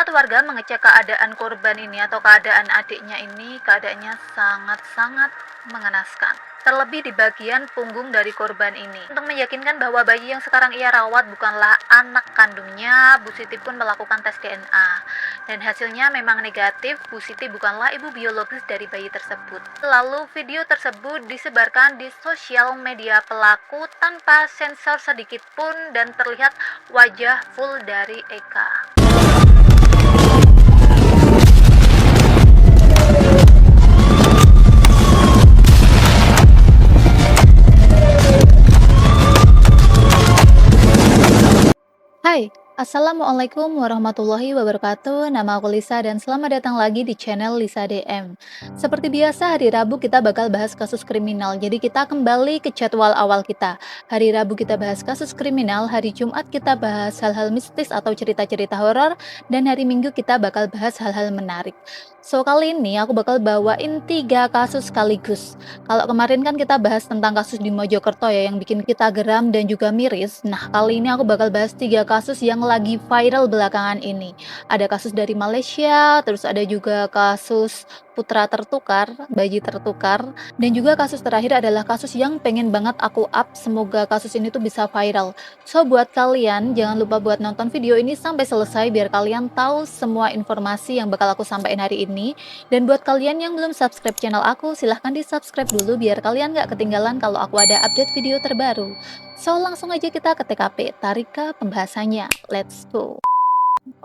Saat warga mengecek keadaan korban ini atau keadaan adiknya ini, keadaannya sangat-sangat mengenaskan. Terlebih di bagian punggung dari korban ini. Untuk meyakinkan bahwa bayi yang sekarang ia rawat bukanlah anak kandungnya, Bu Siti pun melakukan tes DNA. Dan hasilnya memang negatif, Bu Siti bukanlah ibu biologis dari bayi tersebut. Lalu video tersebut disebarkan di sosial media pelaku tanpa sensor sedikit pun dan terlihat wajah full dari Eka. Hai, Assalamualaikum warahmatullahi wabarakatuh. Nama aku Lisa dan selamat datang lagi di channel Lisa DM. Seperti biasa, hari Rabu kita bakal bahas kasus kriminal. Jadi kita kembali ke jadwal awal kita. Hari Rabu kita bahas kasus kriminal, hari Jumat kita bahas hal-hal mistis atau cerita-cerita horor, dan hari Minggu kita bakal bahas hal-hal menarik. So, kali ini aku bakal bawain 3 kasus sekaligus. Kalau kemarin kan kita bahas tentang kasus di Mojokerto ya yang bikin kita geram dan juga miris. Nah, kali ini aku bakal bahas 3 kasus yang lagi viral belakangan ini. Ada kasus dari Malaysia, terus ada juga kasus putra tertukar, bayi tertukar, dan juga kasus terakhir adalah kasus yang pengen banget aku up. Semoga kasus ini tuh bisa viral. So, buat kalian jangan lupa buat nonton video ini sampai selesai biar kalian tahu semua informasi yang bakal aku sampaikan hari ini. Dan buat kalian yang belum subscribe channel aku, silahkan di subscribe dulu biar kalian gak ketinggalan kalau aku ada update video terbaru. So, langsung aja kita ke TKP, tarik ke pembahasannya. Let's go.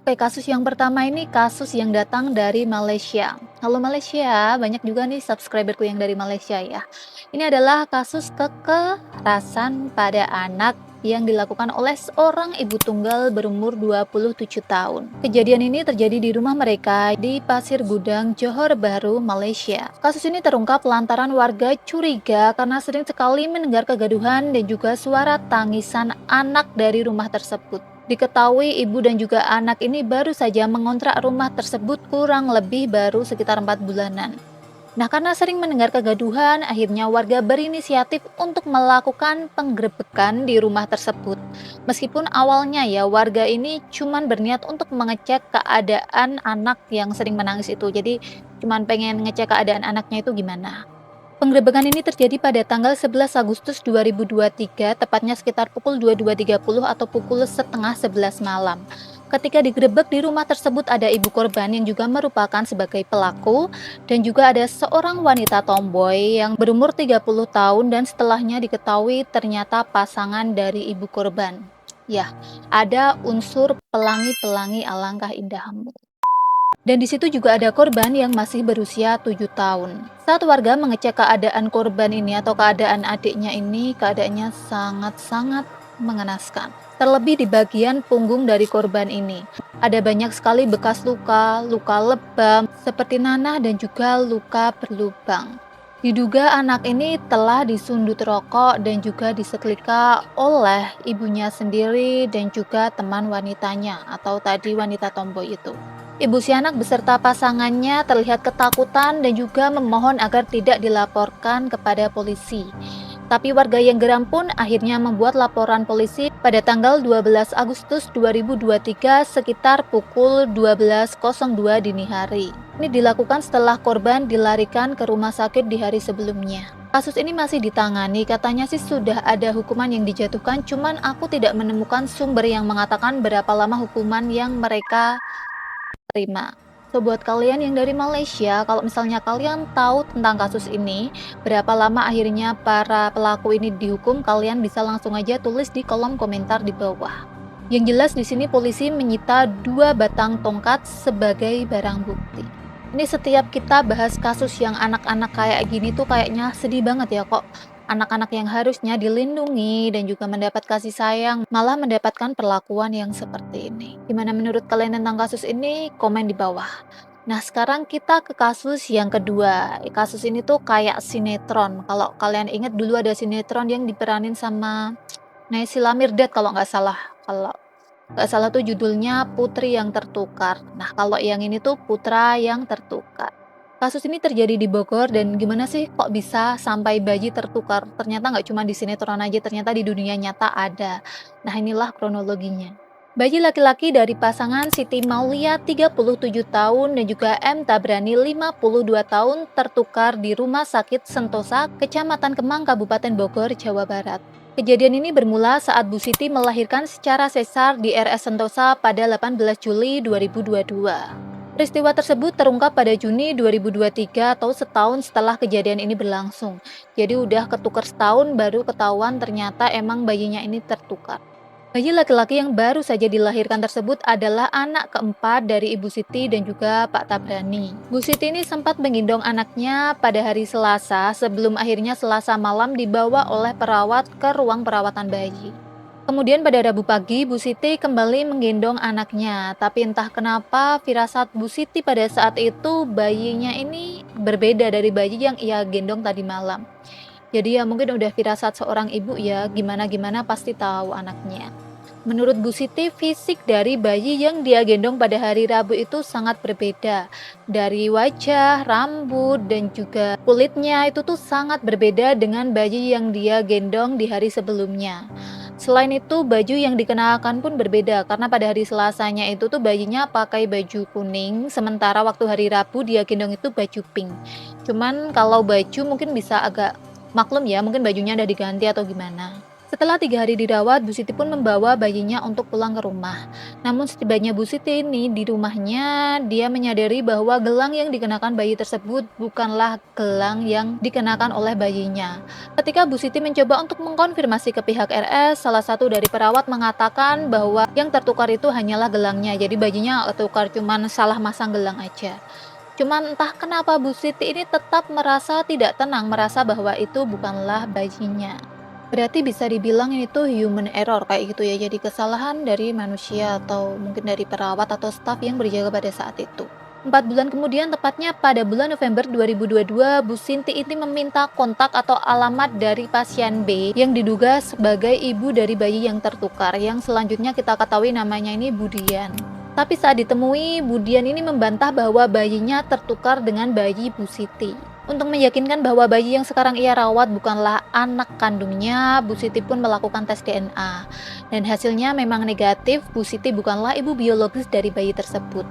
Oke, kasus yang pertama ini kasus yang datang dari Malaysia. Halo Malaysia, banyak juga nih subscriberku yang dari Malaysia ya. Ini adalah kasus kekerasan pada anak yang dilakukan oleh seorang ibu tunggal berumur 27 tahun. Kejadian ini terjadi di rumah mereka di Pasir Gudang, Johor Bahru, Malaysia. Kasus ini terungkap lantaran warga curiga karena sering sekali mendengar kegaduhan dan juga suara tangisan anak dari rumah tersebut. Diketahui ibu dan juga anak ini baru saja mengontrak rumah tersebut kurang lebih baru sekitar 4 bulanan. Nah, karena sering mendengar kegaduhan, akhirnya warga berinisiatif untuk melakukan penggerebekan di rumah tersebut. Meskipun awalnya ya warga ini cuman berniat untuk mengecek keadaan anak yang sering menangis itu. Jadi cuman pengen ngecek keadaan anaknya itu gimana. Penggerebekan ini terjadi pada tanggal 11 Agustus 2023, tepatnya sekitar pukul 22.30 atau pukul setengah 11 malam. Ketika digerebek di rumah tersebut ada ibu korban yang juga merupakan sebagai pelaku dan juga ada seorang wanita tomboy yang berumur 30 tahun dan setelahnya diketahui ternyata pasangan dari ibu korban. Ya, ada unsur pelangi-pelangi alangkah indahmu. Dan di situ juga ada korban yang masih berusia 7 tahun. Saat warga mengecek keadaan korban ini atau keadaan adiknya ini, keadaannya sangat-sangat mengenaskan. Terlebih di bagian punggung dari korban ini. Ada banyak sekali bekas luka, luka lebam, seperti nanah dan juga luka berlubang. Diduga anak ini telah disundut rokok dan juga disetrika oleh ibunya sendiri dan juga teman wanitanya atau tadi wanita tomboy itu. Ibu si anak beserta pasangannya terlihat ketakutan dan juga memohon agar tidak dilaporkan kepada polisi. Tapi warga yang geram pun akhirnya membuat laporan polisi pada tanggal 12 Agustus 2023 sekitar pukul 12.02 dini hari. Ini dilakukan setelah korban dilarikan ke rumah sakit di hari sebelumnya. Kasus ini masih ditangani, katanya sih sudah ada hukuman yang dijatuhkan, cuman aku tidak menemukan sumber yang mengatakan berapa lama hukuman yang mereka terima. So, buat kalian yang dari Malaysia, kalau misalnya kalian tahu tentang kasus ini, berapa lama akhirnya para pelaku ini dihukum, kalian bisa langsung aja tulis di kolom komentar di bawah. Yang jelas di sini polisi menyita 2 batang tongkat sebagai barang bukti. Ini setiap kita bahas kasus yang anak-anak kayak gini tuh kayaknya sedih banget ya kok. Anak-anak yang harusnya dilindungi dan juga mendapat kasih sayang malah mendapatkan perlakuan yang seperti ini. Gimana menurut kalian tentang kasus ini? Komen di bawah. Nah, sekarang kita ke kasus yang kedua. Kasus ini tuh kayak sinetron. Kalau kalian ingat dulu ada sinetron yang diperanin sama Naysila Mirdad kalau nggak salah. Kalau nggak salah tuh judulnya Putri yang Tertukar. Nah, kalau yang ini tuh Putra yang Tertukar. Kasus ini terjadi di Bogor dan gimana sih kok bisa sampai bayi tertukar? Ternyata nggak cuma di sinetron aja, ternyata di dunia nyata ada. Nah, inilah kronologinya. Bayi laki-laki dari pasangan Siti Maulia 37 tahun dan juga M. Tabrani 52 tahun tertukar di Rumah Sakit Sentosa, Kecamatan Kemang, Kabupaten Bogor, Jawa Barat. Kejadian ini bermula saat Bu Siti melahirkan secara sesar di RS Sentosa pada 18 Juli 2022. Peristiwa tersebut terungkap pada Juni 2023 atau setahun setelah kejadian ini berlangsung. Jadi udah ketukar setahun baru ketahuan ternyata emang bayinya ini tertukar. Bayi laki-laki yang baru saja dilahirkan tersebut adalah anak keempat dari Ibu Siti dan juga Pak Tabrani. Bu Siti ini sempat menggendong anaknya pada hari Selasa sebelum akhirnya Selasa malam dibawa oleh perawat ke ruang perawatan bayi. Kemudian pada Rabu pagi, Bu Siti kembali menggendong anaknya. Tapi entah kenapa firasat Bu Siti pada saat itu bayinya ini berbeda dari bayi yang ia gendong tadi malam. Jadi ya mungkin udah firasat seorang ibu ya, gimana-gimana pasti tahu anaknya. Menurut Bu Siti, fisik dari bayi yang dia gendong pada hari Rabu itu sangat berbeda. Dari wajah, rambut, dan juga kulitnya itu tuh sangat berbeda dengan bayi yang dia gendong di hari sebelumnya. Selain itu, baju yang dikenakan pun berbeda karena pada hari Selasanya itu tuh bayinya pakai baju kuning, sementara waktu hari Rabu dia gendong itu baju pink. Cuman kalau baju mungkin bisa agak maklum ya, mungkin bajunya udah diganti atau gimana. Setelah 3 hari dirawat, Bu Siti pun membawa bayinya untuk pulang ke rumah. Namun setibanya Bu Siti ini di rumahnya, dia menyadari bahwa gelang yang dikenakan bayi tersebut bukanlah gelang yang dikenakan oleh bayinya. Ketika Bu Siti mencoba untuk mengkonfirmasi ke pihak RS, salah satu dari perawat mengatakan bahwa yang tertukar itu hanyalah gelangnya. Jadi bayinya tukar, cuman salah masang gelang aja. Cuman entah kenapa Bu Siti ini tetap merasa tidak tenang, merasa bahwa itu bukanlah bayinya. Berarti bisa dibilang ini tuh human error kayak gitu ya, jadi kesalahan dari manusia atau mungkin dari perawat atau staf yang berjaga pada saat itu. 4 bulan kemudian, tepatnya pada bulan November 2022, Bu Sinti ini meminta kontak atau alamat dari pasien B yang diduga sebagai ibu dari bayi yang tertukar, yang selanjutnya kita ketahui namanya ini Budian. Tapi saat ditemui, Budian ini membantah bahwa bayinya tertukar dengan bayi Bu Siti. Untuk meyakinkan bahwa bayi yang sekarang ia rawat bukanlah anak kandungnya, Bu Siti pun melakukan tes DNA. Dan hasilnya memang negatif, Bu Siti bukanlah ibu biologis dari bayi tersebut.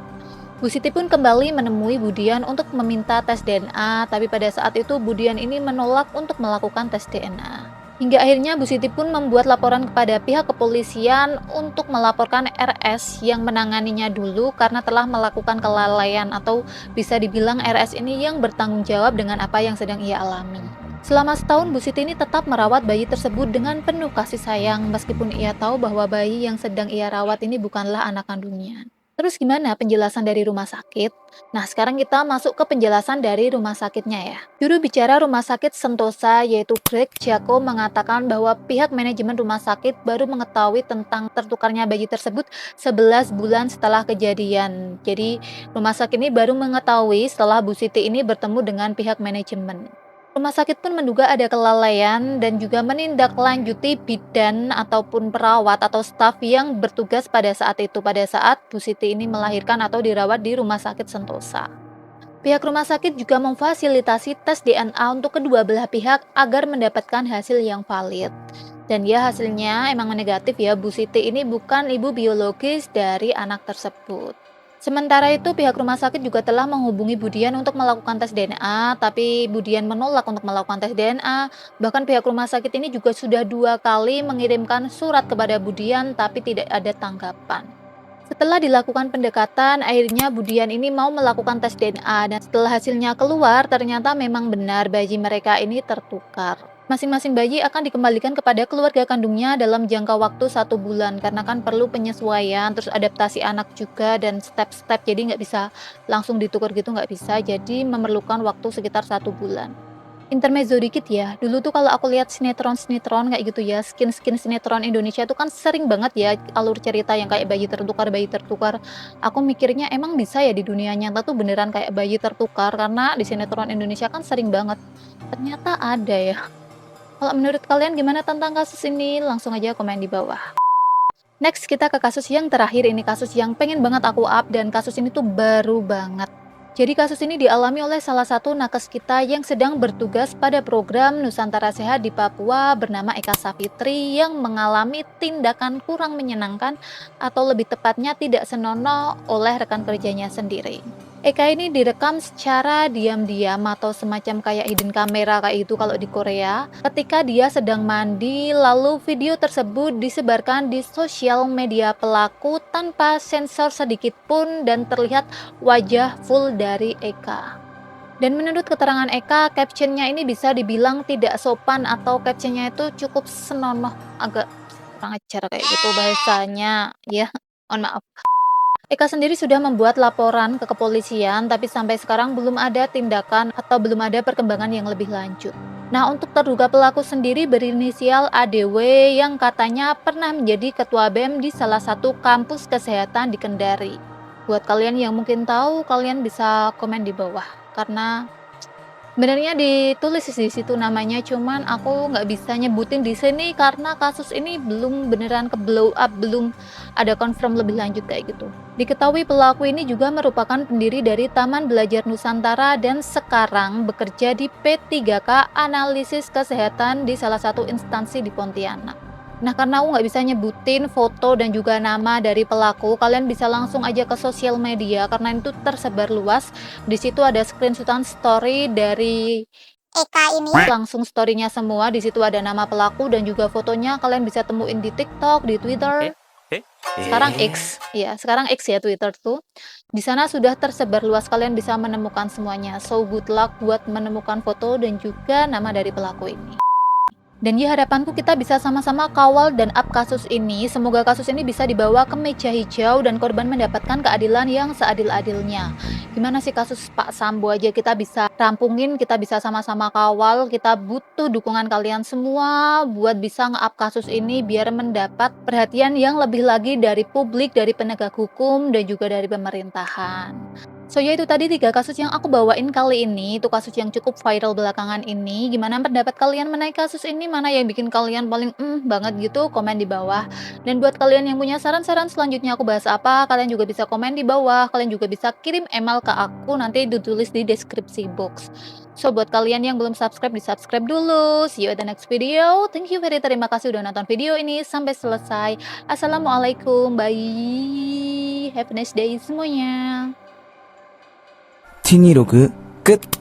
Bu Siti pun kembali menemui Budian untuk meminta tes DNA, tapi pada saat itu Budian ini menolak untuk melakukan tes DNA. Hingga akhirnya Bu Siti pun membuat laporan kepada pihak kepolisian untuk melaporkan RS yang menanganinya dulu karena telah melakukan kelalaian, atau bisa dibilang RS ini yang bertanggung jawab dengan apa yang sedang ia alami. Selama setahun, Bu Siti ini tetap merawat bayi tersebut dengan penuh kasih sayang meskipun ia tahu bahwa bayi yang sedang ia rawat ini bukanlah anak kandungnya. Terus gimana penjelasan dari rumah sakit? Nah, sekarang kita masuk ke penjelasan dari rumah sakitnya ya. Juru bicara Rumah Sakit Sentosa yaitu Greg Jaco mengatakan bahwa pihak manajemen rumah sakit baru mengetahui tentang tertukarnya bayi tersebut 11 bulan setelah kejadian. Jadi, rumah sakit ini baru mengetahui setelah Bu Siti ini bertemu dengan pihak manajemen. Rumah sakit pun menduga ada kelalaian dan juga menindaklanjuti bidan ataupun perawat atau staf yang bertugas pada saat Bu Siti ini melahirkan atau dirawat di Rumah Sakit Sentosa. Pihak rumah sakit juga memfasilitasi tes DNA untuk kedua belah pihak agar mendapatkan hasil yang valid. Dan ya hasilnya emang negatif ya, Bu Siti ini bukan ibu biologis dari anak tersebut. Sementara itu pihak rumah sakit juga telah menghubungi Budian untuk melakukan tes DNA, tapi Budian menolak untuk melakukan tes DNA. Bahkan pihak rumah sakit ini juga sudah 2 kali mengirimkan surat kepada Budian, tapi tidak ada tanggapan. Setelah dilakukan pendekatan, akhirnya Budian ini mau melakukan tes DNA dan setelah hasilnya keluar, ternyata memang benar bayi mereka ini tertukar. Masing-masing bayi akan dikembalikan kepada keluarga kandungnya dalam jangka waktu 1 bulan karena kan perlu penyesuaian, terus adaptasi anak juga dan step-step, jadi nggak bisa langsung ditukar gitu, nggak bisa, jadi memerlukan waktu sekitar 1 bulan. Intermezzo dikit ya, dulu tuh kalau aku lihat sinetron-sinetron kayak gitu ya, skin-skin sinetron Indonesia tuh kan sering banget ya alur cerita yang kayak bayi tertukar, bayi tertukar. Aku mikirnya emang bisa ya di dunia nyata tuh beneran kayak bayi tertukar, karena di sinetron Indonesia kan sering banget. Ternyata ada ya. Kalau menurut kalian gimana tentang kasus ini? Langsung aja komen di bawah. Next kita ke kasus yang terakhir, ini kasus yang pengen banget aku up dan kasus ini tuh baru banget. Jadi kasus ini dialami oleh salah satu nakes kita yang sedang bertugas pada program Nusantara Sehat di Papua bernama Eka Safitri yang mengalami tindakan kurang menyenangkan atau lebih tepatnya tidak senonoh oleh rekan kerjanya sendiri. Eka ini direkam secara diam-diam atau semacam kayak hidden kamera kayak itu kalau di Korea ketika dia sedang mandi, lalu video tersebut disebarkan di sosial media pelaku tanpa sensor sedikit pun dan terlihat wajah full dari Eka. Dan menurut keterangan Eka, captionnya ini bisa dibilang tidak sopan atau captionnya itu cukup senonoh, agak kurang ajar kayak gitu bahasanya, ya, mohon maaf. Eka sendiri sudah membuat laporan ke kepolisian, tapi sampai sekarang belum ada tindakan atau belum ada perkembangan yang lebih lanjut. Nah, untuk terduga pelaku sendiri berinisial ADW yang katanya pernah menjadi ketua BEM di salah satu kampus kesehatan di Kendari. Buat kalian yang mungkin tahu, kalian bisa komen di bawah. Karena sebenarnya ditulis di situ namanya, cuman aku nggak bisa nyebutin di sini karena kasus ini belum beneran ke-blow up, belum ada confirm lebih lanjut kayak gitu. Diketahui pelaku ini juga merupakan pendiri dari Taman Belajar Nusantara dan sekarang bekerja di P3K Analisis Kesehatan di salah satu instansi di Pontianak. Nah, karena aku nggak bisa nyebutin foto dan juga nama dari pelaku, kalian bisa langsung aja ke sosial media karena itu tersebar luas. Di situ ada screenshotan story dari Eka ini, langsung story-nya semua. Di situ ada nama pelaku dan juga fotonya. Kalian bisa temuin di TikTok, di Twitter. Sekarang X, ya, sekarang X ya Twitter tuh. Di sana sudah tersebar luas, kalian bisa menemukan semuanya. So good luck buat menemukan foto dan juga nama dari pelaku ini. Dan di harapanku kita bisa sama-sama kawal dan up kasus ini. Semoga kasus ini bisa dibawa ke meja hijau dan korban mendapatkan keadilan yang seadil-adilnya. Gimana sih kasus Pak Sambo aja kita bisa rampungin, kita bisa sama-sama kawal. Kita butuh dukungan kalian semua buat bisa nge-up kasus ini biar mendapat perhatian yang lebih lagi dari publik, dari penegak hukum, dan juga dari pemerintahan. So ya itu tadi 3 kasus yang aku bawain kali ini, itu kasus yang cukup viral belakangan ini. Gimana pendapat kalian mengenai kasus ini? Mana yang bikin kalian paling banget gitu? Komen di bawah. Dan buat kalian yang punya saran-saran selanjutnya aku bahas apa, kalian juga bisa komen di bawah. Kalian juga bisa kirim email ke aku, nanti ditulis di deskripsi box. So buat kalian yang belum subscribe, di-subscribe dulu. See you at the next video. Thank you terima kasih udah nonton video ini sampai selesai. Assalamualaikum, bye. Have a nice day semuanya. 126끝